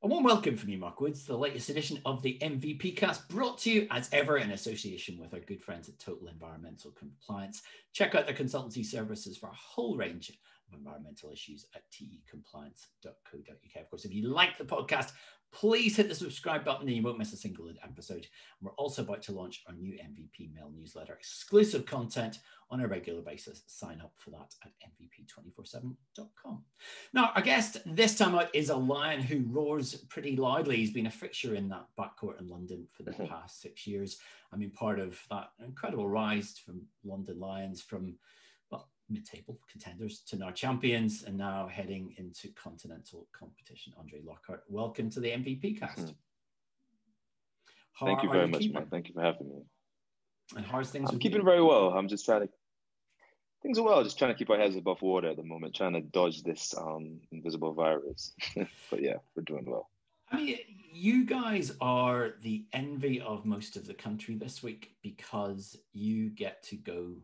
A warm welcome from me, Mark Woods, to the latest edition of the MVP cast, brought to you as ever in association with our good friends at Total Environmental Compliance. Check out their consultancy services for a whole range of environmental issues at tecompliance.co.uk. Of course, if you like the podcast, please hit the subscribe button and you won't miss a single episode. And we're also about to launch our new MVP mail newsletter, exclusive content on a regular basis. Sign up for that at mvp247.com. Now, our guest this time out is a Lion who roars pretty loudly. He's been a fixture in that backcourt in London for the past 6 years. I mean, part of that incredible rise from London Lions from, well, mid-table contenders to now champions and now heading into continental competition. Andre Lockhart, welcome to the MVP cast. Thank you very much, man. Thank you for having me. And how's things? I'm keeping very well. I'm just trying to. Things are well. Just trying to keep our heads above water at the moment, trying to dodge this invisible virus. But yeah, we're doing well. I mean, you guys are the envy of most of the country this week because you get to go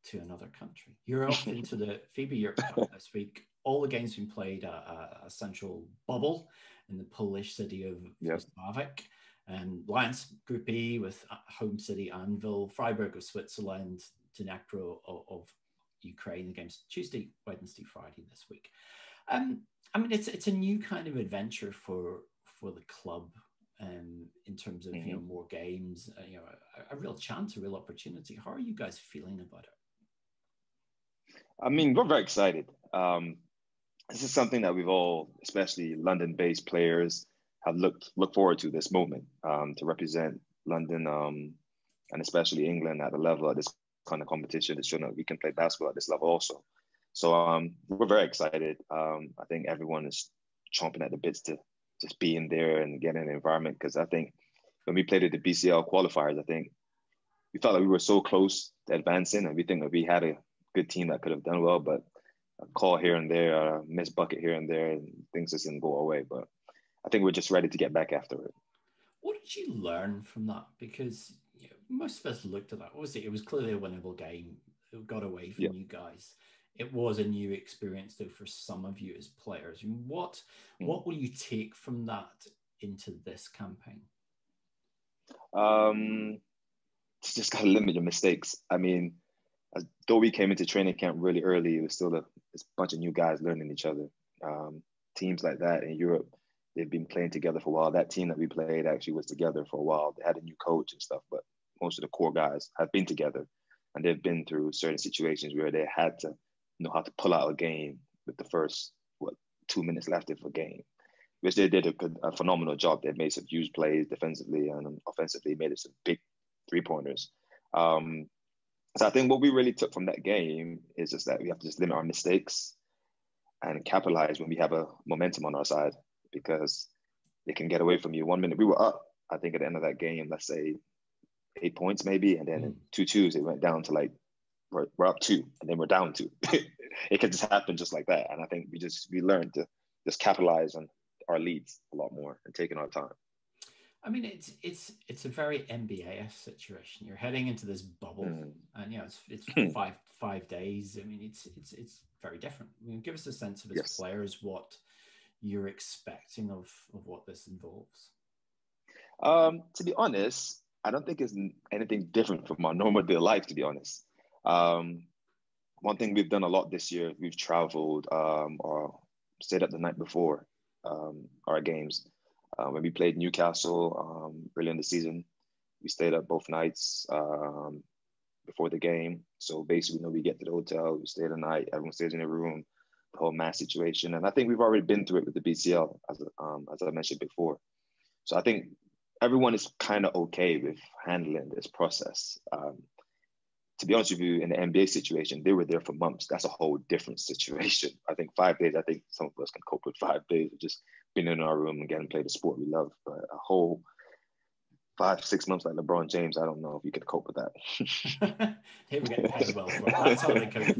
to another country. You're off into the FIBA Europe Cup this week. All the games have been played at a central bubble in the Polish city of Wrocław. And Lions Group E with home city Anvil, Freiburg of Switzerland, Dnipro of Ukraine. The games Tuesday, Wednesday, Friday this week. I mean, it's a new kind of adventure for the club in terms of more games. A real chance, a real opportunity. How are you guys feeling about it? I mean, we're very excited. This is something that we've all, especially London-based players, have looked forward to this moment to represent London and especially England at the level of this kind of competition. It's shown that we can play basketball at this level also. So we're very excited. I think everyone is chomping at the bits to just be in there and get in the environment, because I think when we played at the BCL qualifiers, I think we felt like we were so close to advancing, and we think that we had a good team that could have done well, but a call here and there, a missed bucket here and there, and things just didn't go away. But I think we're just ready to get back after it. What did you learn from that? Because most of us looked at that. Obviously, it was clearly a winnable game. It got away from you guys. It was a new experience, though, for some of you as players. What will you take from that into this campaign? Just got to limit your mistakes. I mean, though we came into training camp really early, it was still this bunch of new guys learning each other. Teams like that in Europe, they've been playing together for a while. That team that we played actually was together for a while. They had a new coach and stuff, but most of the core guys have been together, and they've been through certain situations where they had to know how to pull out a game with the first 2 minutes left of a game, which they did a phenomenal job. They made some huge plays defensively and offensively, made some big 3-pointers. So I think what we really took from that game is just that we have to just limit our mistakes and capitalize when we have a momentum on our side, because they can get away from you. 1 minute we were up, I think at the end of that game, let's say 8 points maybe, and then in 2-2s it went down to like we're up 2 and then we're down 2. It can just happen just like that. And I think we learned to just capitalize on our leads a lot more and taking our time. I mean, it's a very NBA situation. You're heading into this bubble, and it's 5 days. I mean, it's very different. I mean, give us a sense of as players what you're expecting of what this involves. To be honest, I don't think it's anything different from our normal day life, to be honest. One thing we've done a lot this year, we've traveled or stayed up the night before our games. When we played Newcastle early in the season, we stayed up both nights before the game. So basically, we get to the hotel, we stay the night, everyone stays in their room, the whole mass situation. And I think we've already been through it with the BCL, as I mentioned before. So I think everyone is kind of okay with handling this process. To be honest with you, in the NBA situation, they were there for months. That's a whole different situation. I think 5 days, I think some of us can cope with 5 days of just being in our room and getting played the sport we love. But a whole 5-6 months like LeBron James, I don't know if you could cope with that. They were getting paid well for it. That's how they cope.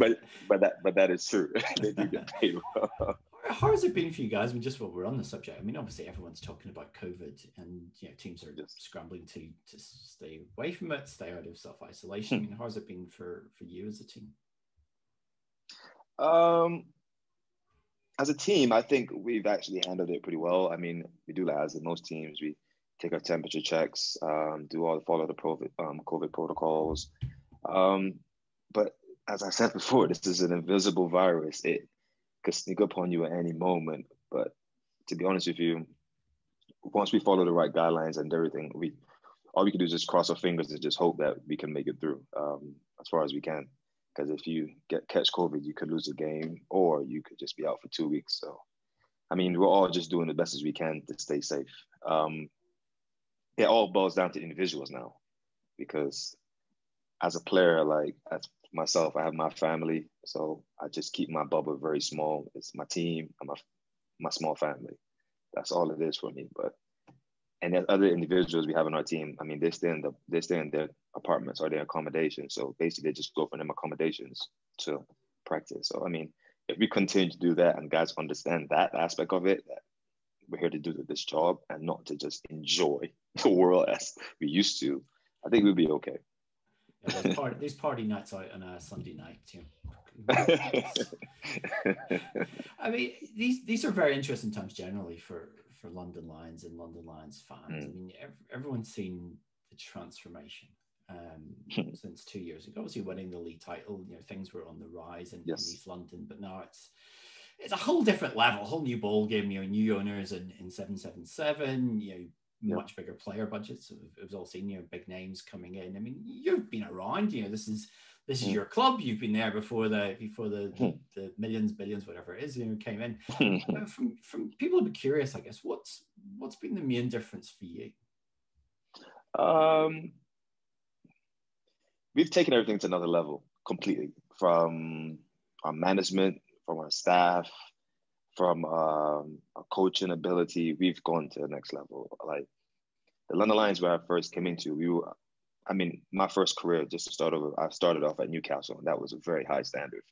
But that is true. They do get paid well. How has it been for you guys? I mean, just while we're on the subject, I mean, obviously everyone's talking about COVID, and teams are scrambling to stay away from it, stay out of self-isolation. I mean, how's it been for you as a team? as a team, I think we've actually handled it pretty well. I mean, we do that as in most teams. We take our temperature checks, follow the COVID protocols. Um, but as I said before, this is an invisible virus. It could sneak upon you at any moment. But to be honest with you, once we follow the right guidelines and everything, we all we can do is just cross our fingers and just hope that we can make it through as far as we can. Because if you catch COVID, you could lose a game, or you could just be out for 2 weeks. So, I mean, we're all just doing the best as we can to stay safe. It all boils down to individuals now, because as a player, like as myself, I have my family, so I just keep my bubble very small. It's my team and my small family. That's all it is for me. But and then other individuals we have on our team, I mean, they stay in their apartments or their accommodations. So basically, they just go from them accommodations to practice. So I mean, if we continue to do that and guys understand that aspect of it, that we're here to do this job and not to just enjoy the world as we used to, I think we'll be okay. Yeah, there's party nights out on a Sunday night. I mean, these are very interesting times generally for London Lions and London Lions fans. I mean, everyone's seen the transformation since 2 years ago. Obviously, winning the league title, things were on the rise in East London, but now it's a whole different level, a whole new ball game. New owners in 777. Much bigger player budgets. It was all seen, big names coming in. I mean, you've been around. This is your club. You've been there before the millions, billions, whatever it is, came in. From people who be curious, I guess, what's been the main difference for you? We've taken everything to another level completely, from our management, from our staff, from our coaching ability. We've gone to the next level. Like the London Lions, where I first came into, my first career, just to start over, I started off at Newcastle, and that was a very high standard.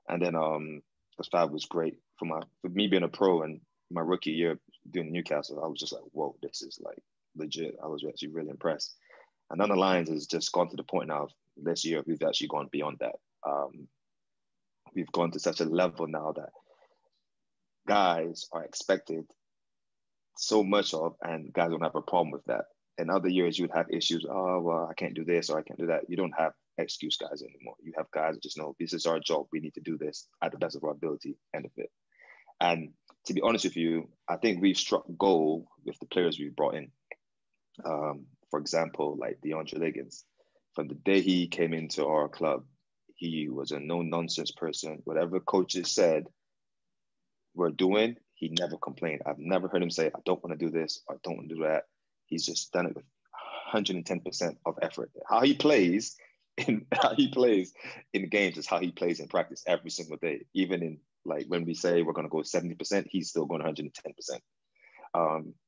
And then the staff was great for me being a pro, and my rookie year doing Newcastle, I was just like, whoa, this is like legit. I was actually really impressed. And then the Lions has just gone to the point now. This year, we've actually gone beyond that. We've gone to such a level now that guys are expected so much of, and guys don't have a problem with that. In other years, you would have issues. Oh, well, I can't do this or I can't do that. You don't have excuse guys anymore. You have guys that just know this is our job. We need to do this at the best of our ability, end of it. And to be honest with you, I think we've struck gold with the players we've brought in. For example, like DeAndre Liggins. From the day he came into our club, he was a no-nonsense person. Whatever coaches said we're doing, he never complained. I've never heard him say, I don't want to do this, or I don't want to do that. He's just done it with 110% of effort. How he plays in games is how he plays in practice every single day. Even in, like, when we say we're going to go 70%, he's still going 110%.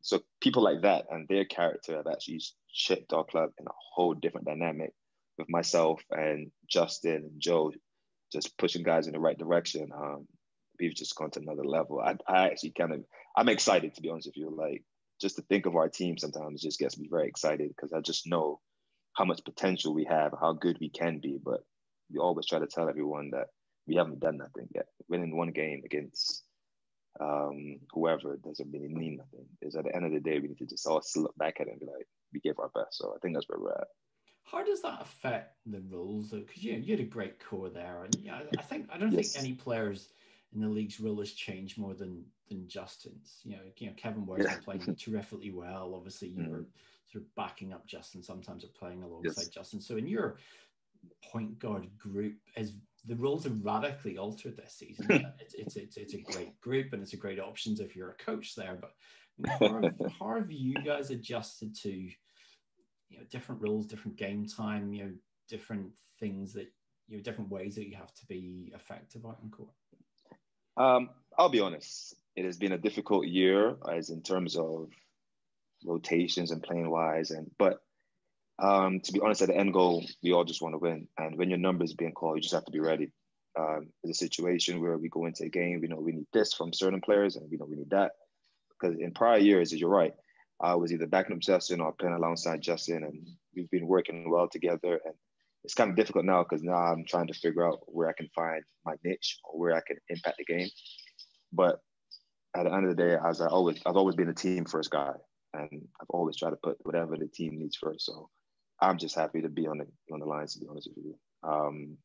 So people like that and their character have actually shaped our club in a whole different dynamic, with myself and Justin and Joe just pushing guys in the right direction. We've just gone to another level. I'm excited, to be honest with you. Like, just to think of our team sometimes just gets me very excited, because I just know how much potential we have, how good we can be. But we always try to tell everyone that we haven't done nothing yet. Winning one game against whoever doesn't really mean nothing. Is at the end of the day, we need to just all look back at it and be like, we gave our best. So I think that's where we're at. How does that affect the rules, though? Because you had a great core there, and I don't think any players in the league's role has changed more than Justin's. Kevin Ware's been playing terrifically well. Obviously, you were sort of backing up Justin sometimes, or playing alongside Justin. So in your point guard group, the roles have radically altered this season. It's a great group, and it's a great options if you're a coach there. But how have you guys adjusted to different rules, different game time, different things that different ways that you have to be effective out in court? I'll be honest. It has been a difficult year, as in terms of rotations and playing wise, but to be honest, at the end goal, we all just want to win. And when your number is being called, you just have to be ready. There's a situation where we go into a game, we know we need this from certain players, and we know we need that. Because in prior years, you're right, I was either backing up Justin or playing alongside Justin, and we've been working well together. And it's kind of difficult now, because now I'm trying to figure out where I can find my niche or where I can impact the game. But at the end of the day, I've always been a team first guy, and I've always tried to put whatever the team needs first. So I'm just happy to be on the lines, to be honest with you,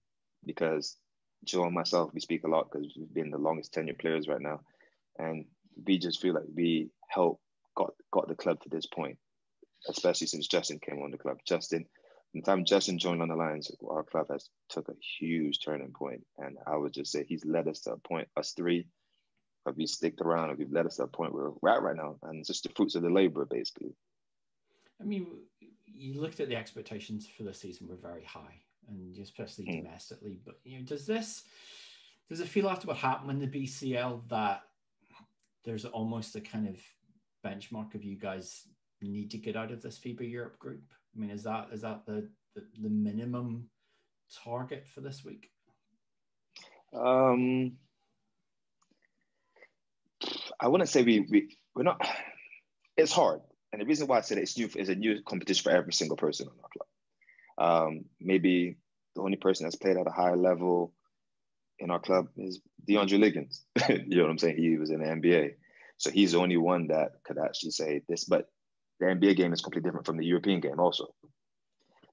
because Joe and myself, we speak a lot because we've been the longest tenured players right now, and we just feel like we got the club to this point, especially since Justin came on the club. From the time Justin joined on the lines, our club has took a huge turning point, and I would just say he's led us to a point, us three. But we sticked around and we've led us to a point where we're at right now. And it's just the fruits of the labor, basically. I mean, you looked at the expectations for the season were very high, and especially domestically. But does it feel after what happened in the BCL that there's almost a kind of benchmark of you guys need to get out of this FIBA Europe group? I mean, is that the minimum target for this week? I wouldn't say we're not. It's hard, and the reason why I said it's new is a new competition for every single person on our club. Maybe the only person that's played at a higher level in our club is DeAndre Liggins. You know what I'm saying? He was in the NBA, so he's the only one that could actually say this. But the NBA game is completely different from the European game, also.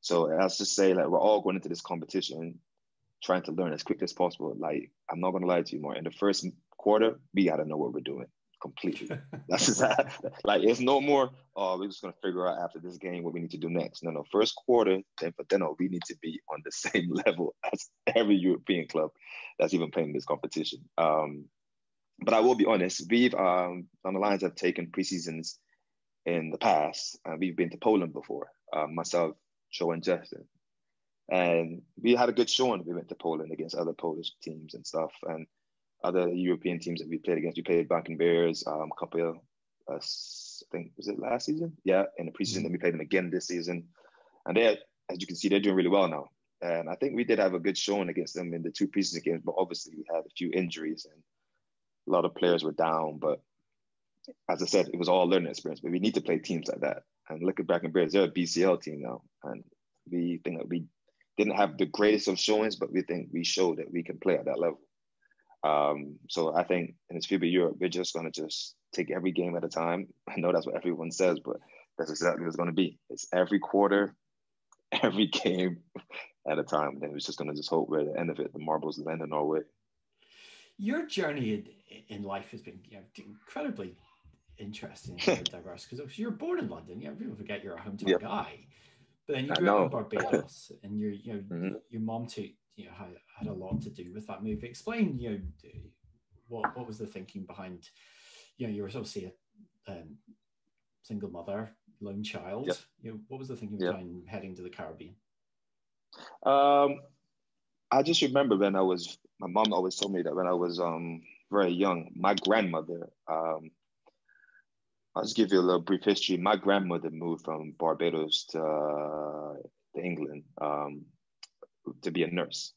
So let's just say like we're all going into this competition trying to learn as quickly as possible. Like, I'm not going to lie to you, more. In the first quarter, we got to know what we're doing completely. That's just like, it's no more, we're just going to figure out after this game what we need to do next. No, first quarter, we need to be on the same level as every European club that's even playing this competition. But I will be honest, we've, on the lines, I've taken preseasons in the past, and we've been to Poland before, myself, Joe, and Justin. And we had a good showing. We went to Poland against other Polish teams and stuff, and other European teams that we played against. We played Bank and Bears, a couple of, I think, was it last season? Yeah, in the preseason. Then we played them again this season. And they, as you can see, they're doing really well now. And I think we did have a good showing against them in the two preseason games, but obviously we had a few injuries and a lot of players were down. But as I said, it was all a learning experience. But we need to play teams like that. And look at Bank and Bears, they're a BCL team now. And we think that we didn't have the greatest of showings, but we think we showed that we can play at that level. So I think in this FIBA Europe, we're just going to just take every game at a time. I know that's what everyone says, but that's exactly what it's going to be. It's every quarter, every game at a time. Then we're just going to just hope we're at the end of it, the marbles land in our way. Your journey in life has been incredibly interesting and diverse, because you're born in London. People forget you're a hometown guy. But then you grew up in Barbados, and your mom too, had a lot to do with that move. Explain, what was the thinking behind, you were obviously a single mother, lone child. Yep. What was the thinking behind heading to the Caribbean? I just remember my mom always told me that when I was very young, my grandmother. I'll just give you a little brief history. My grandmother moved from Barbados to England to be a nurse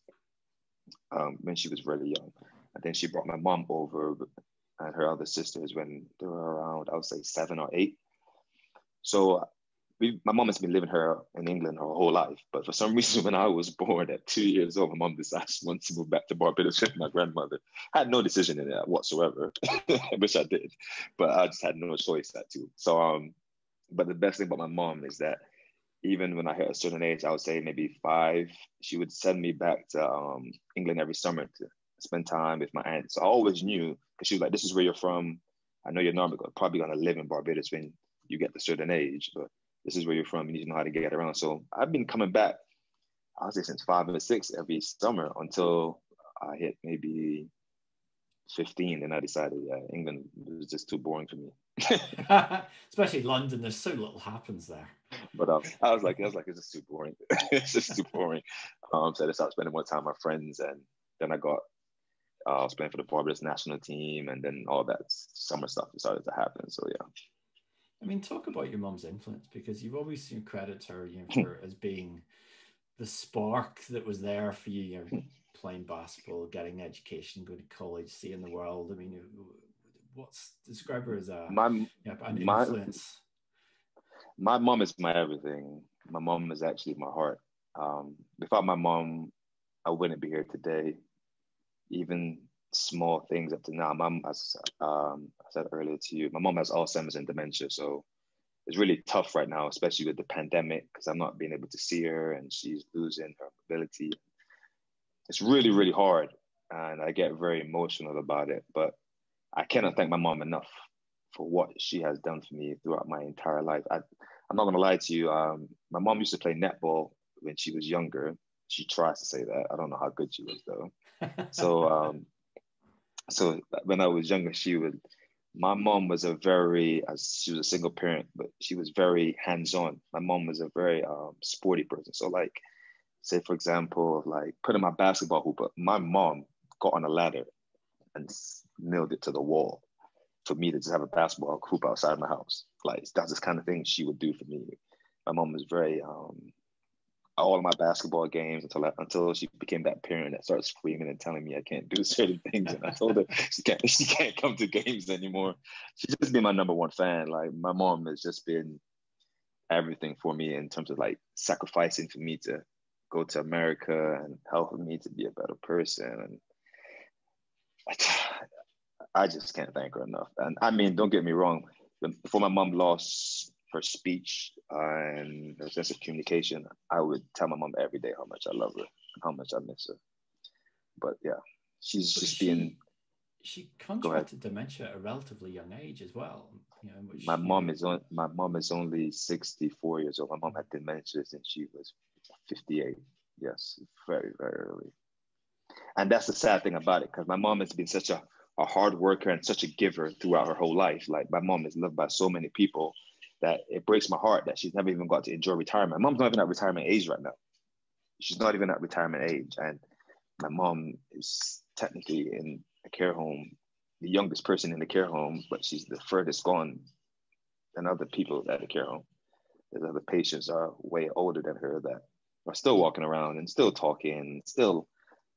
when she was really young. And then she brought my mom over and her other sisters when they were around, I would say 7 or 8. So my mom has been living her in England her whole life. But for some reason, when I was born at 2 years old, my mom decided she wanted to move back to Barbados with my grandmother. I had no decision in that whatsoever. I wish I did, but I just had no choice that too. So, but the best thing about my mom is that even when I hit a certain age, I would say maybe 5, she would send me back to England every summer to spend time with my aunt. So I always knew, because she was like, this is where you're from. I know you're not probably going to live in Barbados when you get to a certain age, but this is where you're from. You need to know how to get around. So I've been coming back, I would say since 5 or 6 every summer until I hit maybe 15. And I decided, England was just too boring for me. Especially London, there's so little happens there. But I was like, it's just too boring. It's just too boring. So I started spending more time with my friends, and then I was playing for the Barbados national team, and then all that summer stuff started to happen. So yeah. I mean, talk about your mom's influence, because you've always credited her, for as being the spark that was there for you, playing basketball, getting education, going to college, seeing the world. I mean, describe her as an influence? My mom is my everything. My mom is actually my heart. Without my mom, I wouldn't be here today. Even small things up to now. Mom, as I said earlier to you, my mom has Alzheimer's and dementia, so it's really tough right now, especially with the pandemic, because I'm not being able to see her and she's losing her mobility. It's really, really hard, and I get very emotional about it. But I cannot thank my mom enough for what she has done for me throughout my entire life. I'm not gonna lie to you. My mom used to play netball when she was younger. She tries to say that. I don't know how good she was though. So when I was younger, my mom was as she was a single parent, but she was very hands-on. My mom was a very sporty person. So like, say for example, like putting my basketball hoop up, my mom got on a ladder and nailed it to the wall for me to just have a basketball hoop outside my house. Like that's the kind of thing she would do for me. My mom was very all of my basketball games until she became that parent that started screaming and telling me I can't do certain things. And I told her she can't come to games anymore. She's just been my number one fan. Like my mom has just been everything for me in terms of like sacrificing for me to go to America and helping me to be a better person. And I just can't thank her enough. And I mean, don't get me wrong. Before my mom lost her speech and her sense of communication, I would tell my mom every day how much I love her and how much I miss her. But yeah, she's But just being. She contracted dementia at a relatively young age as well. You know, which, my mom is only 64 years old. My mom had dementia since she was 58. Yes, very, very early. And that's the sad thing about it, because my mom has been such a hard worker and such a giver throughout her whole life. Like my mom is loved by so many people that it breaks my heart that she's never even got to enjoy retirement. My mom's not even at retirement age right now. She's not even at retirement age. And my mom is technically in a care home, the youngest person in the care home, but she's the furthest gone than other people at the care home. There's other patients are way older than her that are still walking around and still talking, still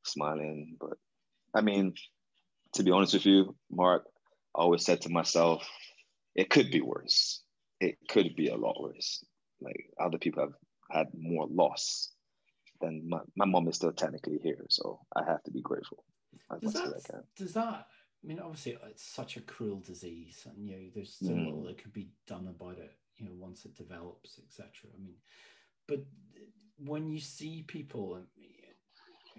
smiling. But I mean, to be honest with you, Mark, I always said to myself, it could be worse. It could be a lot worse. Like other people have had more loss than my mom is still technically here. So I have to be grateful as much as I can. Does that, I mean, obviously it's such a cruel disease and, you know, there's so little that could be done about it, you know, once it develops, etc. I mean, but when you see people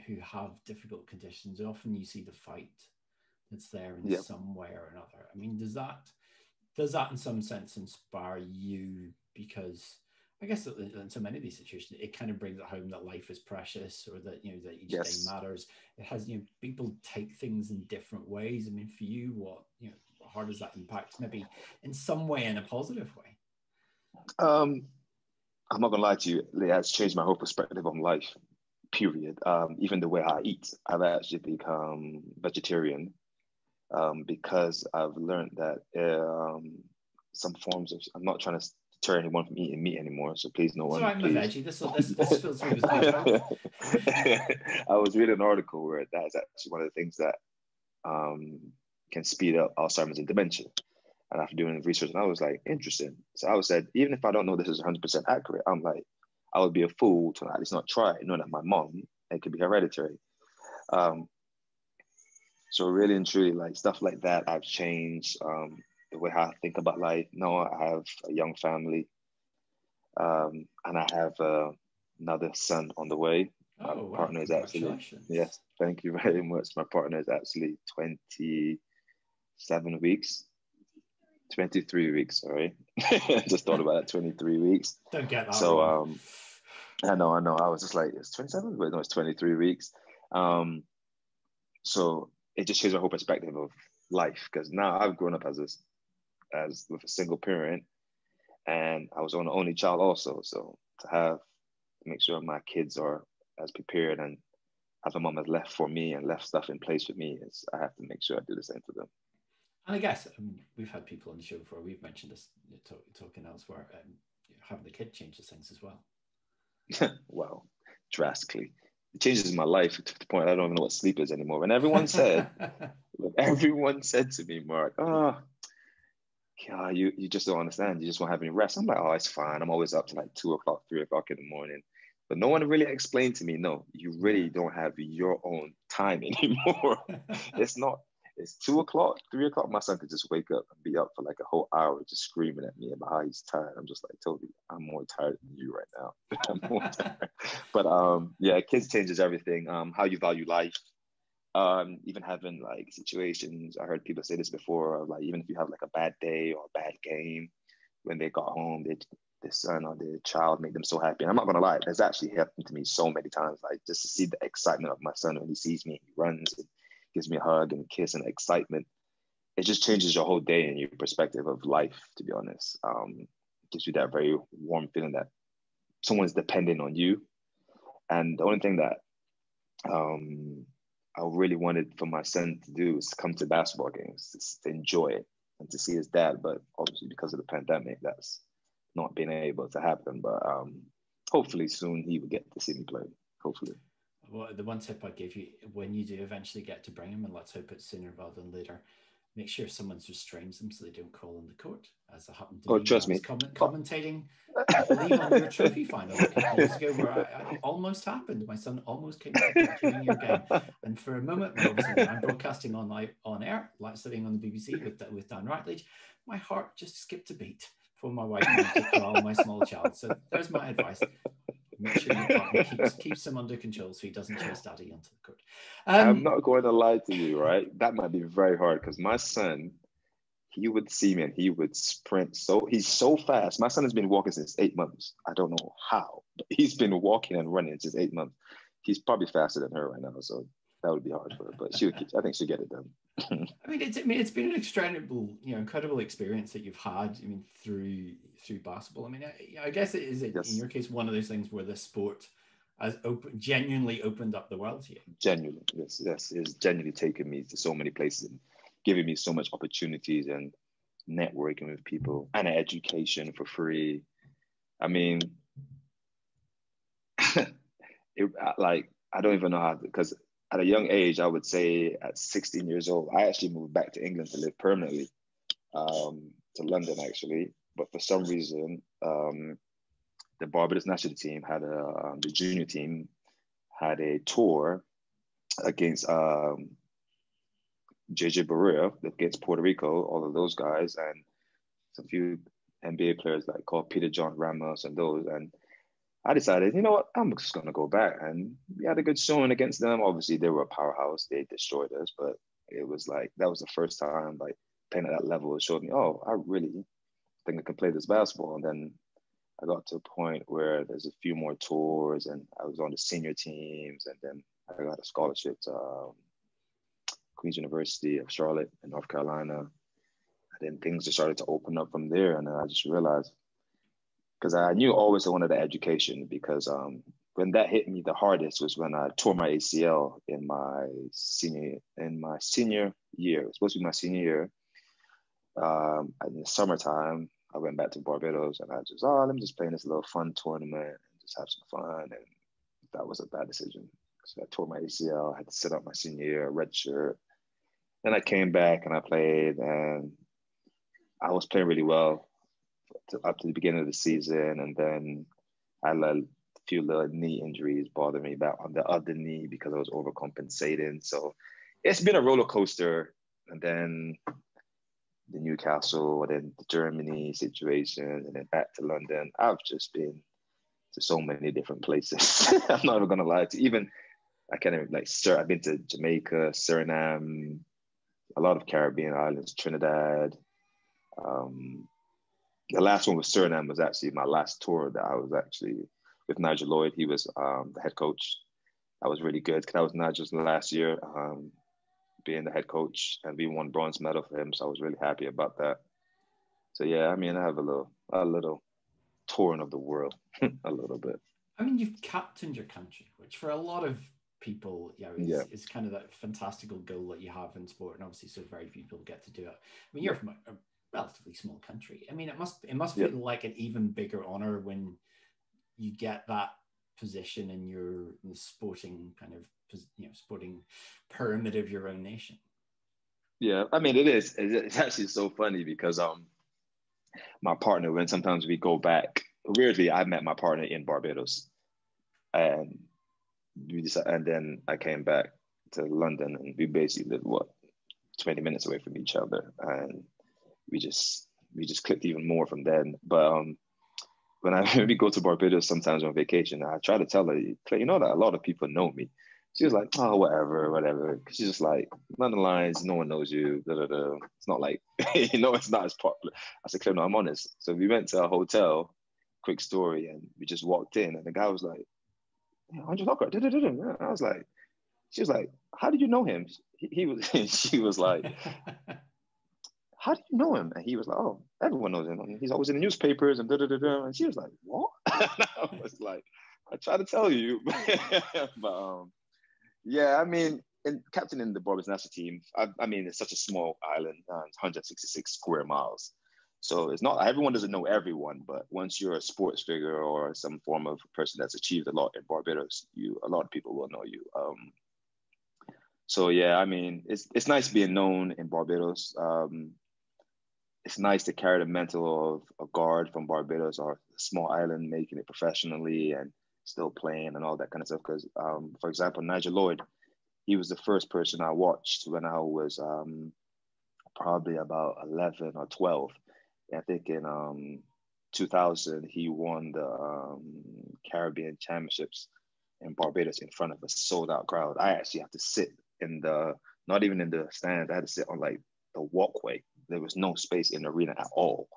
who have difficult conditions, often you see the fight that's there in some way or another. I mean, does that in some sense inspire you? Because I guess in so many of these situations, it kind of brings it home that life is precious, or that, you know, that each day matters. It has, you know, people take things in different ways. I mean, for you, how does that impact, maybe in some way, in a positive way? I'm not gonna lie to you, it has changed my whole perspective on life, period. Even the way I eat, I've actually become vegetarian because I've learned that some forms of, I'm not trying to deter anyone from eating meat anymore, so please no one. So I'm please. a veggie. This fills me with good hope. I was reading an article where that is actually one of the things that can speed up Alzheimer's and dementia. And after doing research, and I was like, interesting. So I said, even if I don't know this is 100% accurate, I'm like, I would be a fool to at least not try it, knowing that my mom, it could be hereditary. So really and truly, like stuff like that, I've changed the way how I think about life. Now I have a young family, and I have another son on the way. Oh, my wow, partner is actually, yes, thank you very much. My partner is actually 27 weeks. 23 weeks, sorry. Just thought about it, 23 weeks. Don't get that so wrong. I know. I was just like, it's 27? Wait, no, it's 23 weeks. So it just changed my whole perspective of life, because now I've grown up as with a single parent, and I was an only child also. So to make sure my kids are as prepared, and as my mom has left for me and left stuff in place for me, I have to make sure I do the same for them. And I guess we've had people on the show before. We've mentioned this talking elsewhere. Having the kid changes things as well. Wow, drastically. It changes my life to the point I don't even know what sleep is anymore. And everyone said, to me, Mark, God, you just don't understand. You just won't have any rest. I'm like, oh, it's fine. I'm always up to like 2 o'clock, 3 o'clock in the morning. But no one really explained to me, no, you really don't have your own time anymore. It's not, it's 2 o'clock, 3 o'clock. My son could just wake up and be up for like a whole hour just screaming at me about how he's tired. I'm just like, Toby, I'm more tired than you right now. I'm more tired. But yeah, kids changes everything. How you value life. Even having like situations, I heard people say this before, like even if you have like a bad day or a bad game, when they got home, the son or the child made them so happy. And I'm not gonna lie, that's actually happened to me so many times. Like just to see the excitement of my son when he sees me, he runs and gives me a hug and a kiss and excitement. It just changes your whole day and your perspective of life, to be honest. Gives you that very warm feeling that someone's depending on you. And the only thing that I really wanted for my son to do is come to basketball games, just to enjoy it and to see his dad. But obviously, because of the pandemic, that's not been able to happen. But hopefully soon he will get to see me play. Hopefully. Well, the one tip I give you, when you do eventually get to bring him, and let's hope it's sooner rather than later, make sure someone restrains them so they don't crawl on the court, as it happened to Oh, me when trust I was me. commentating, I believe, on your trophy final a couple of years ago, where I almost happened. My son almost came to the court during your game, and for a moment, obviously, when I'm broadcasting on air, like sitting on the BBC with Dan Ratledge, my heart just skipped a beat before my wife managed to corral my small child. So there's my advice. Make sure your partner keeps him under control so he doesn't chase daddy onto the court. I'm not going to lie to you, right? That might be very hard because my son, he would see me and he would sprint. So he's so fast. My son has been walking since 8 months. I don't know how, but he's been walking and running since 8 months. He's probably faster than her right now. So that would be hard for her, but I think she'll get it done. It's been an incredible experience that you've had. Through basketball. I guess it is Yes. In your case one of those things where the sport has genuinely opened up the world to you. Genuinely, yes. It's genuinely taken me to so many places and giving me so much opportunities and networking with people and an education for free. I don't even know how, because at a young age, I would say at 16 years old, I actually moved back to England to live permanently, to London actually. But for some reason, the Barbados national team had the junior team had a tour against JJ Barea, against Puerto Rico, all of those guys, and some few NBA players like called Peter John Ramos and those. And I decided, you know what, I'm just going to go back. And we had a good showing against them. Obviously, they were a powerhouse. They destroyed us. But it was like, that was the first time, like, playing at that level. It showed me, oh, I really think I can play this basketball. And then I got to a point where there's a few more tours and I was on the senior teams. And then I got a scholarship to Queen's University of Charlotte in North Carolina. And then things just started to open up from there. And then I just realized, because I knew always I wanted the education, because when that hit me the hardest was when I tore my ACL in my senior year. It was supposed to be my senior year. In the summertime, I went back to Barbados and I just, let me just play in this little fun tournament and just have some fun. And that was a bad decision. So I tore my ACL, I had to sit out my senior year, red shirt. Then I came back and I played, and I was playing really well up to the beginning of the season. And then I let a few little knee injuries bother me back on the other knee because I was overcompensating. So it's been a roller coaster. And then the Newcastle, and then the Germany situation, and then back to London. I've just been to so many different places. I'm not even gonna lie to you. Even I can't even I've been to Jamaica, Suriname, a lot of Caribbean islands, Trinidad. The last one with Suriname was actually my last tour that I was actually with Nigel Lloyd. He was the head coach. That was really good because that was Nigel's last year being the head coach, and we won bronze medal for him. So I was really happy about that. So yeah, I have a little touring of the world, a little bit. You've captained your country, which for a lot of people, is kind of that fantastical goal that you have in sport, and obviously so very few people get to do it. You're from a relatively small country. It must feel like an even bigger honor when you get that position in the sporting kind of sporting pyramid of your own nation. Yeah, it is. It's actually so funny because my partner, when sometimes we go back, weirdly, I met my partner in Barbados. and and then I came back to London, and we basically lived 20 minutes away from each other, and we just clicked even more from then. But when we go to Barbados sometimes on vacation, I try to tell her, Clay, you know that a lot of people know me. She was like, oh, whatever. She's just like, none of the lines, no one knows you. Da, da, da. It's not like, it's not as popular. I said, Clay, no, I'm honest. So we went to a hotel, quick story, and we just walked in, and the guy was like, yeah, Andrew Lockhart. Da, da, da, da. I was like, she was like, how did you know him? He was, she was like, how do you know him? And he was like, oh, everyone knows him. I mean, he's always in the newspapers and da da da da. And she was like, what? And I was like, I try to tell you. But yeah, I mean, captaining the Barbados national team, I mean, it's such a small island, 166 square miles. So it's not, everyone doesn't know everyone, but once you're a sports figure or some form of person that's achieved a lot in Barbados, a lot of people will know you. So yeah, I mean, it's nice being known in Barbados. It's nice to carry the mantle of a guard from Barbados or a small island, making it professionally and still playing and all that kind of stuff. Because, for example, Nigel Lloyd, he was the first person I watched when I was probably about 11 or 12. And I think in 2000, he won the Caribbean Championships in Barbados in front of a sold-out crowd. I actually had to sit not even in the stands, I had to sit on like the walkway. There was no space in the arena at all,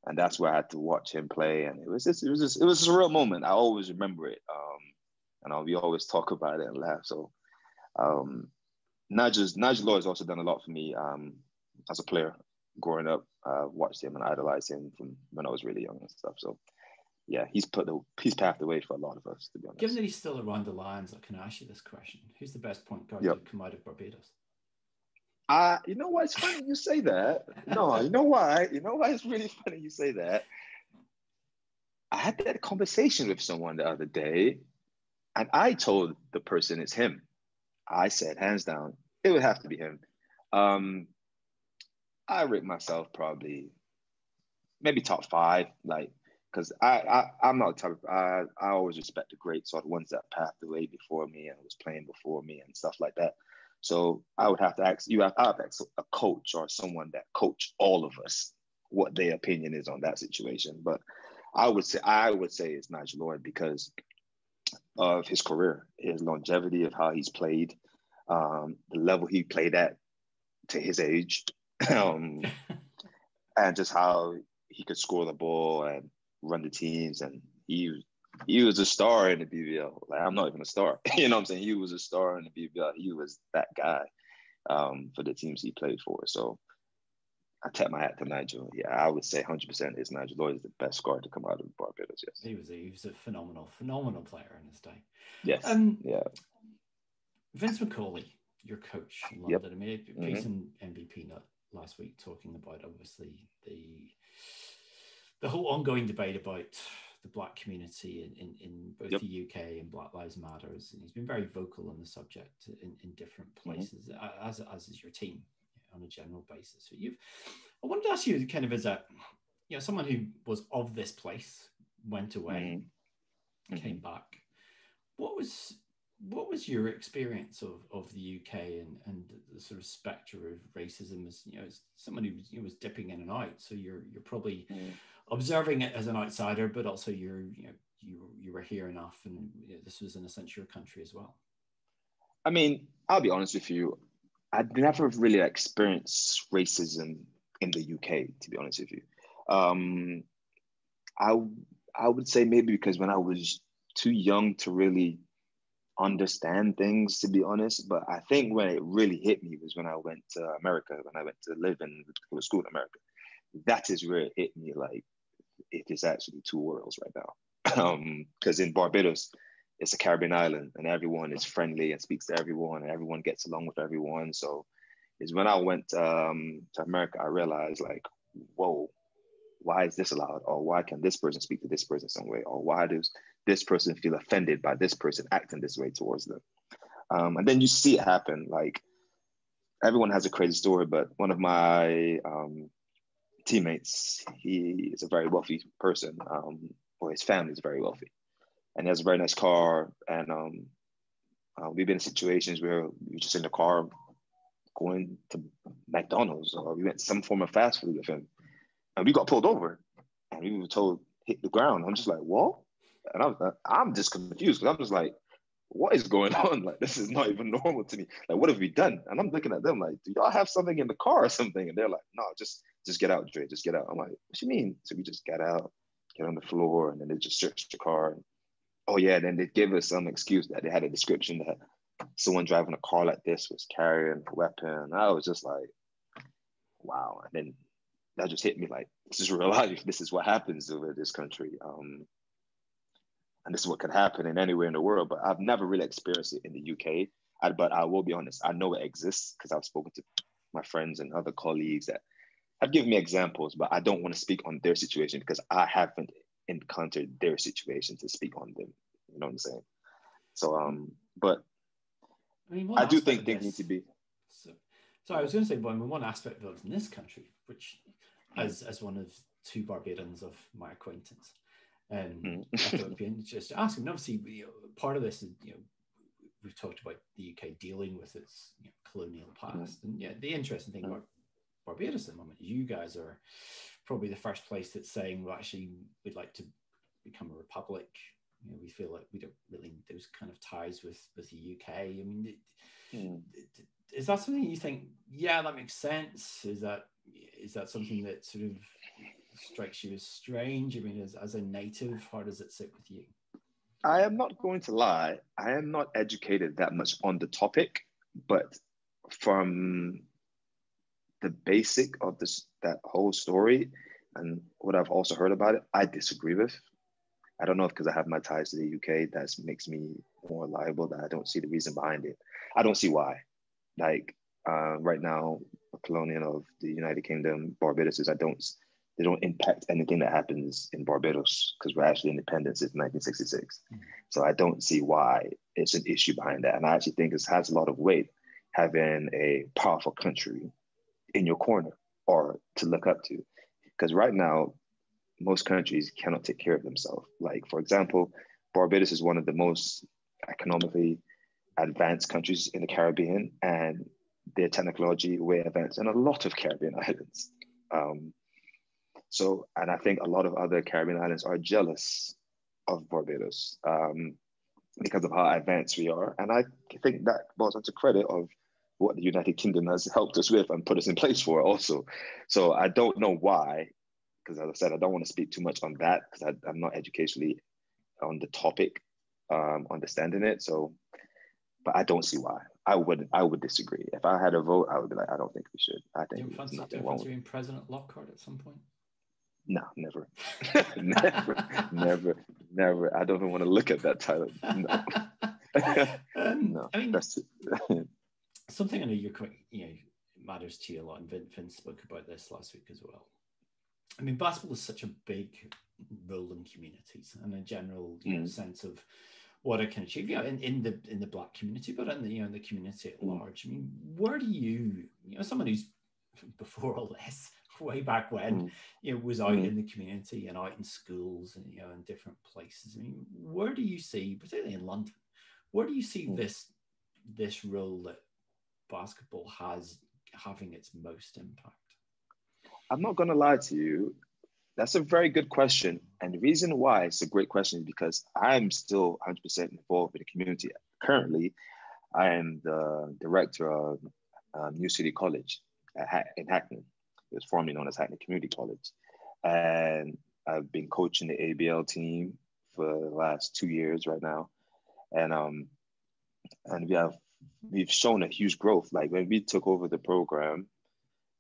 and that's where I had to watch him play. And it was a surreal moment. I always remember it, and we always talk about it and laugh. So Nigel Lloyd has also done a lot for me as a player growing up. Watched him and idolized him from when I was really young and stuff. So yeah, he's paved the way for a lot of us, to be honest. Given that he's still around the Lions, I can ask you this question: who's the best point guard to come out of Barbados? You know why it's funny you say that? No, you know why? You know why it's really funny you say that? I had that conversation with someone the other day, and I told the person it's him. I said, hands down, it would have to be him. I rate myself probably maybe top 5, like, because I'm not the type of, I always respect the greats or the ones that paved the way before me and was playing before me and stuff like that. So I would have to ask a coach or someone that coach all of us what their opinion is on that situation. But I would say it's Nigel Lloyd because of his career, his longevity of how he's played, the level he played at to his age, and just how he could score the ball and run the teams. And he was a star in the BBL. Like, I'm not even a star. You know what I'm saying? He was a star in the BBL. He was that guy for the teams he played for. So I tap my hat to Nigel. Yeah, I would say 100% is Nigel Lloyd is the best guard to come out of Barbados. Yes, he was a phenomenal player in his day. Yes, yeah. Vince McCauley, your coach in London. Yep. I mean, a piece in MVP last week talking about obviously the whole ongoing debate about the Black community in both the UK and Black Lives Matters, and he's been very vocal on the subject in different places, as is your team on a general basis. So I wanted to ask you, kind of as a someone who was of this place, went away, came back. What was your experience of the UK and the sort of spectre of racism as as someone who was dipping in and out? So you're probably observing it as an outsider, but also you were here enough, and this was in a sense your country as well. I mean, I'll be honest with you, I'd never really experienced racism in the UK, to be honest with you. I would say maybe because when I was too young to really understand things, to be honest. But I think when it really hit me was when I went to America, when I went to live in school in America. That is where it hit me, like, it is actually two worlds right now. Because in Barbados, it's a Caribbean island and everyone is friendly and speaks to everyone and everyone gets along with everyone. So it's when I went to America, I realized, like, whoa, why is this allowed? Or why can this person speak to this person some way? Or why does this person feel offended by this person acting this way towards them? And then you see it happen. Like, everyone has a crazy story, but one of my teammates, he is a very wealthy person, or his family is very wealthy. and he has a very nice car. And we've been in situations where we were just in the car going to McDonald's, or we went to some form of fast food with him, and we got pulled over, and we were told hit the ground. I'm just like, what? And I'm just confused, because I'm just like, what is going on? Like, this is not even normal to me. Like, what have we done? And I'm looking at them like, do y'all have something in the car or something? And they're like, no, just get out, Dre, just get out. I'm like, what you mean? So we just got out, get on the floor, and then they just searched the car. And, oh yeah, then they gave us some excuse that they had a description that someone driving a car like this was carrying a weapon. I was just like, wow. And then that just hit me like, this is real life. This is what happens over this country. And this is what could happen in anywhere in the world. But I've never really experienced it in the UK. But I will be honest, I know it exists because I've spoken to my friends and other colleagues that have given me examples, but I don't want to speak on their situation because I haven't encountered their situation to speak on them. You know what I'm saying? So, but I mean, I do think things need to be. So I was going to say, well, I mean, one aspect of in this country, which as one of two Barbadians of my acquaintance, I thought it'd be interesting to ask him. And obviously, part of this is, we've talked about the UK dealing with its colonial past, and the interesting thing about Barbados at the moment, you guys are probably the first place that's saying, well, actually, we'd like to become a republic. We feel like we don't really need those kind of ties with the UK. I mean, is that something you think, yeah, that makes sense? Is that something that sort of strikes you as strange? I mean, as a native, how does it sit with you? I am not going to lie. I am not educated that much on the topic, but from the basic of that whole story and what I've also heard about it, I disagree with. I don't know if because I have my ties to the UK, that makes me more liable, that I don't see the reason behind it. I don't see why. Like right now, a colonial of the United Kingdom, Barbados they don't impact anything that happens in Barbados because we're actually independent since 1966. So I don't see why it's an issue behind that. And I actually think it has a lot of weight having a powerful country in your corner or to look up to. Because right now, most countries cannot take care of themselves. Like, for example, Barbados is one of the most economically advanced countries in the Caribbean, and their technology way advanced in a lot of Caribbean islands. And I think a lot of other Caribbean islands are jealous of Barbados because of how advanced we are. And I think that falls onto credit of what the United Kingdom has helped us with and put us in place for also. So I don't know why, because as I said, I don't want to speak too much on that because I'm not educationally on the topic, understanding it. So, but I don't see why. I would disagree. If I had a vote, I would be like, I don't think we should. I think do you fancy being President Lockhart at some point? No, never. never. I don't even want to look at that title. No. No, I mean, that's it. Something I know you're quite, matters to you a lot, and Vince spoke about this last week as well. I mean, basketball is such a big role in communities and a general sense of what it can achieve, in the Black community, but in the community at large. I mean, where do you, someone who's before all this, way back when, was out in the community and out in schools and in different places. I mean, where do you see, particularly in London, where do you see this role that basketball has having its most impact? I'm not going to lie to you. That's a very good question. And the reason why it's a great question is because I'm still 100% involved in the community. Currently, I am the director of New City College in Hackney. It was formerly known as Hackney Community College. And I've been coaching the ABL team for the last 2 years right now. And we've shown a huge growth. Like when we took over the program,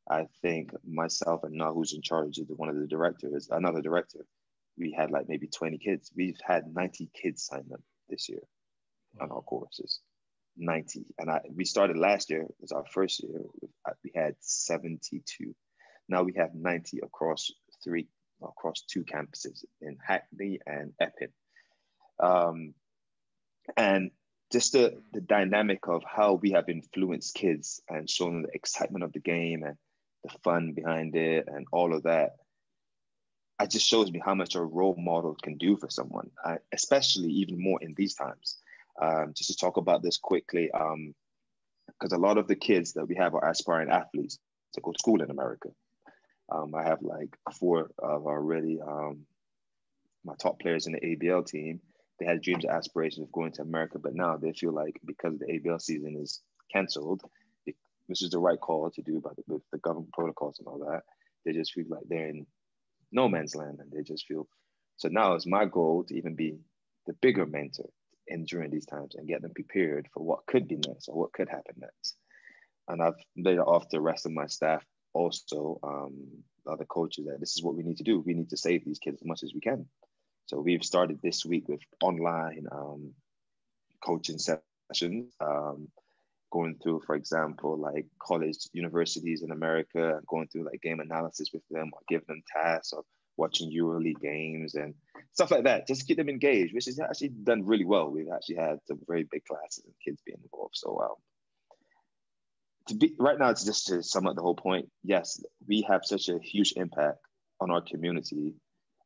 I think myself and now who's in charge of another director, we had like maybe 20 kids. We've had 90 kids sign up this year on our courses. 90. And we started last year, it was our first year. We had 72. Now we have 90 across two campuses in Hackney and Epping. And just the dynamic of how we have influenced kids and shown the excitement of the game and the fun behind it and all of that. it just shows me how much a role model can do for someone, especially even more in these times. Just to talk about this quickly, because a lot of the kids that we have are aspiring athletes to go to school in America. I have like four of already my top players in the ABL team. They had dreams and aspirations of going to America, but now they feel like because the ABL season is canceled, which is the right call to do with the government protocols and all that, they just feel like they're in no man's land, and they just feel. So now it's my goal to even be the bigger mentor in during these times and get them prepared for what could be next or what could happen next. And I've laid it off to the rest of my staff also, other coaches, that this is what we need to do. We need to save these kids as much as we can. So we've started this week with online coaching sessions, going through, for example, like college universities in America, going through like game analysis with them, or giving them tasks of watching EuroLeague games and stuff like that, just to keep them engaged, which is actually done really well. We've actually had some very big classes and kids being involved. So right now, it's just to sum up the whole point. Yes, we have such a huge impact on our community.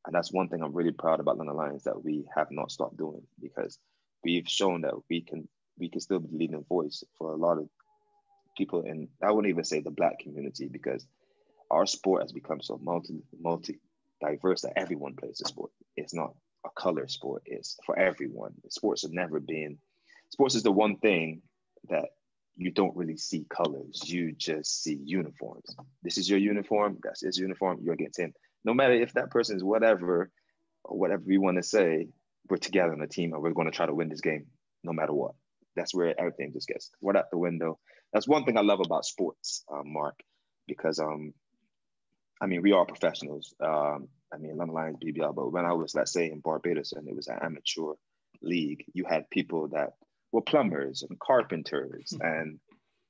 And that's one thing I'm really proud about London Lions, that we have not stopped doing, because we've shown that we can still be the leading voice for a lot of people. And I wouldn't even say the Black community, because our sport has become so multi diverse that everyone plays the sport. It's not a color sport, it's for everyone. Sports is the one thing that you don't really see colors, you just see uniforms. This is your uniform, that's his uniform, you're against him. No matter if that person is whatever, or whatever we want to say, we're together on a team and we're going to try to win this game no matter what. That's where everything just gets right out the window. That's one thing I love about sports, Mark, because we are professionals. London Lions, BBL, but when I was, let's say, in Barbados and it was an amateur league, you had people that were plumbers and carpenters and,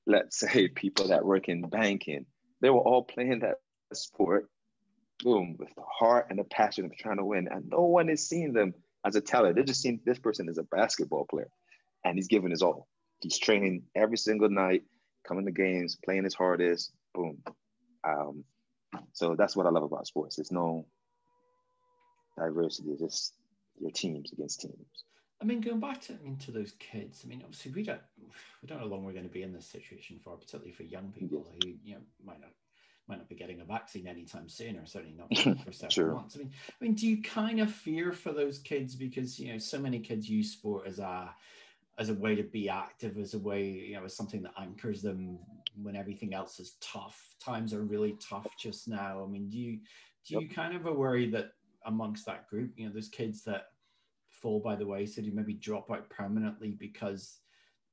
let's say, people that work in banking. They were all playing that sport, boom, with the heart and the passion of trying to win. And no one is seeing them as a talent. They're just seeing this person as a basketball player, and he's giving his all. He's training every single night, coming to games, playing his hardest, boom. So that's what I love about sports. There's no diversity, just your teams against teams. Going back to those kids. Obviously we don't know how long we're going to be in this situation for, particularly for young people who might not be getting a vaccine anytime soon, or certainly not for several Sure. months. Do you kind of fear for those kids, because so many kids use sport as a way to be active, as a way, as something that anchors them when everything else is tough. Times are really tough just now. Do you kind of worry that amongst that group, there's kids that fall by the wayside, who maybe drop out permanently because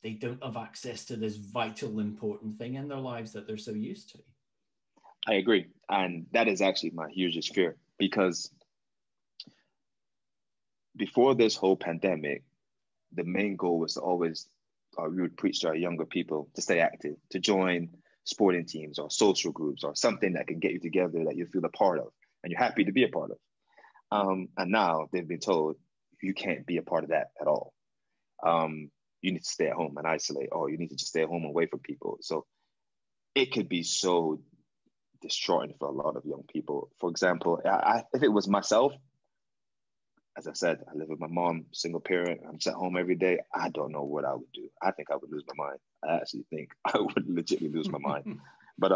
they don't have access to this vital, important thing in their lives that they're so used to? I agree. And that is actually my hugest fear, because before this whole pandemic, the main goal was to always, we would preach to our younger people to stay active, to join sporting teams or social groups or something that can get you together, that you feel a part of and you're happy to be a part of. And now they've been told you can't be a part of that at all. You need to stay at home and isolate, or you need to just stay at home and wait for people. So it could be so destroying for a lot of young people. For example, if it was myself, as I said, I live with my mom, single parent, I'm at home every day. I don't know what I would do. I think I would lose my mind. I actually think I would legitimately lose my mind. But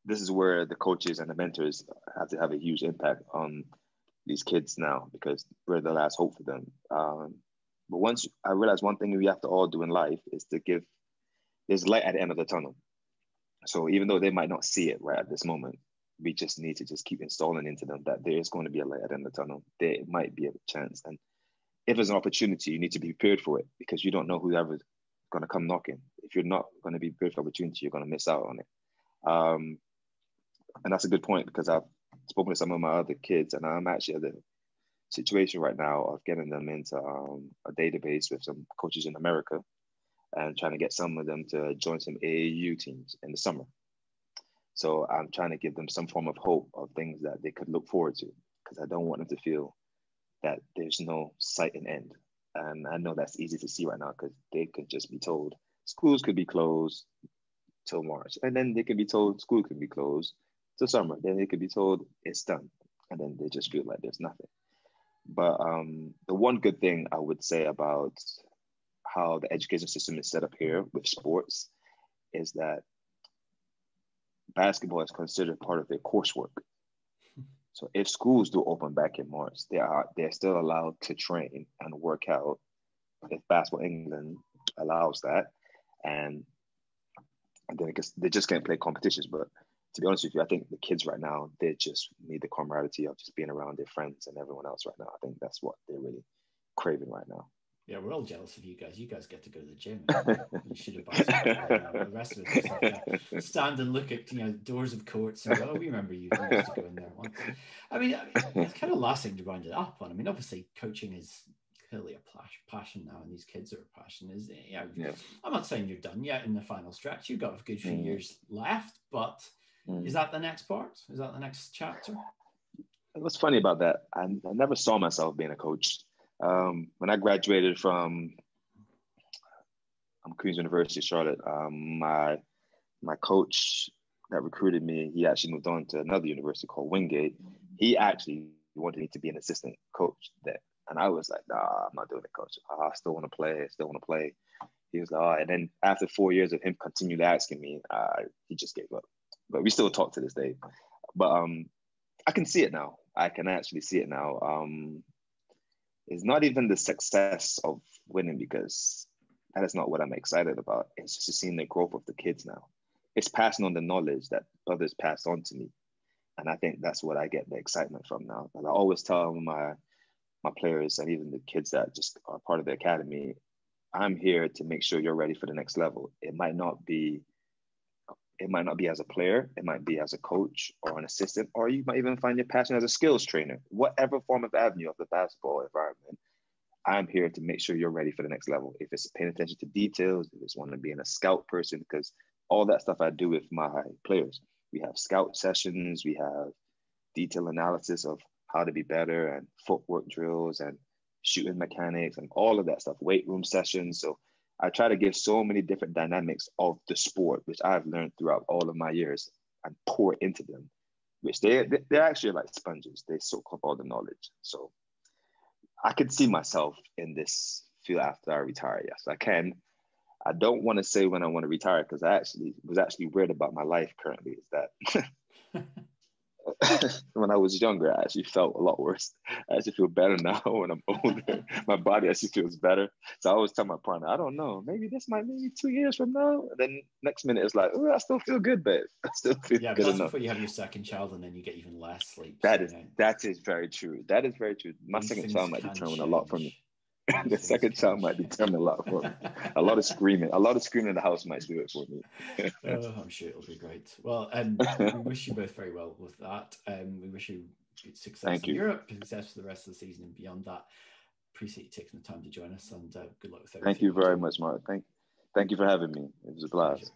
this is where the coaches and the mentors have to have a huge impact on these kids now, because we're the last hope for them. But once I realized one thing we have to all do in life is to there's light at the end of the tunnel. So even though they might not see it right at this moment, we just need to just keep installing into them that there is going to be a light at the end of the tunnel. There might be a chance. And if there's an opportunity, you need to be prepared for it, because you don't know whoever's going to come knocking. If you're not going to be prepared for opportunity, you're going to miss out on it. And that's a good point, because I've spoken to some of my other kids, and I'm actually at the situation right now of getting them into a database with some coaches in America and trying to get some of them to join some AAU teams in the summer. So I'm trying to give them some form of hope of things that they could look forward to, because I don't want them to feel that there's no sight and end. And I know that's easy to see right now, because they could just be told schools could be closed till March. And then they can be told school could be closed till summer. Then they could be told it's done, and then they just feel like there's nothing. But the one good thing I would say about how the education system is set up here with sports is that basketball is considered part of their coursework. So if schools do open back in March, they're still allowed to train and work out if Basketball England allows that, and then they just can't play competitions. But to be honest with you, I think the kids right now, they just need the camaraderie of just being around their friends and everyone else right now. I think that's what they're really craving right now. Yeah, we're all jealous of you guys. You guys get to go to the gym. You should have basketball. The rest of us just have to stand and look at doors of courts and go, "Oh, we remember you. We used to go in there once." I mean, it's kind of last thing to round it up on. I mean, obviously, coaching is clearly a passion now, and these kids are a passion. I'm not saying you're done yet in the final stretch. You've got a good few years left, but is that the next part? Is that the next chapter? What's funny about that? I never saw myself being a coach. When I graduated from Queen's University, Charlotte, my coach that recruited me, he actually moved on to another university called Wingate. He actually wanted me to be an assistant coach there. And I was like, nah, I'm not doing it, coach. I still want to play. He was like, oh, and then after 4 years of him continually asking me, he just gave up. But we still talk to this day. But I can see it now. I can actually see it now. It's not even the success of winning, because that is not what I'm excited about. It's just seeing the growth of the kids now. It's passing on the knowledge that others passed on to me. And I think that's what I get the excitement from now. And I always tell my players and even the kids that just are part of the academy, I'm here to make sure you're ready for the next level. It might not be as a player, it might be as a coach or an assistant, or you might even find your passion as a skills trainer. Whatever form of avenue of the basketball environment, I'm here to make sure you're ready for the next level. If it's paying attention to details, if it's wanting to be a scout person, because all that stuff I do with my players. We have scout sessions, we have detailed analysis of how to be better and footwork drills and shooting mechanics and all of that stuff, weight room sessions. So I try to give so many different dynamics of the sport, which I've learned throughout all of my years, and pour into them, which they're actually like sponges. They soak up all the knowledge. So I could see myself in this field after I retire. Yes, I can. I don't want to say when I want to retire, because I was actually weird about my life currently, is that when I was younger, I actually felt a lot worse. I actually feel better now when I'm older. My body actually feels better. So I always tell my partner, I don't know, maybe 2 years from now. And then next minute it's like, oh, I still feel good, babe. I still feel good that's enough. before you have your second child, and then you get even less sleep. That is very true. That is very true. My second child might determine a lot for me. The second child might determine a lot for me. A lot of screaming in the house might do it for me. I'm sure it'll be great. Well, we wish you both very well with that. We wish you good success in Europe, success for the rest of the season and beyond that. Appreciate you taking the time to join us, and good luck with everything. Thank you very much, Mark. Thank you for having me. It was a blast.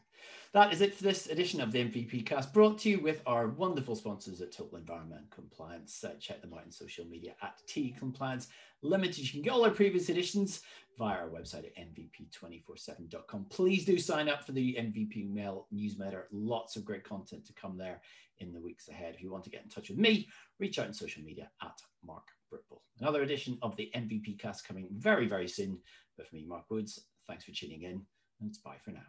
That is it for this edition of the MVP Cast, brought to you with our wonderful sponsors at Total Environment Compliance. Check them out on social media at T Compliance Limited. You can get all our previous editions via our website at mvp247.com. Please do sign up for the MVP Mail newsletter. Lots of great content to come there in the weeks ahead. If you want to get in touch with me, reach out on social media at Mark Britball. Another edition of the MVP Cast coming very, very soon. But for me, Mark Woods, thanks for tuning in, and it's bye for now.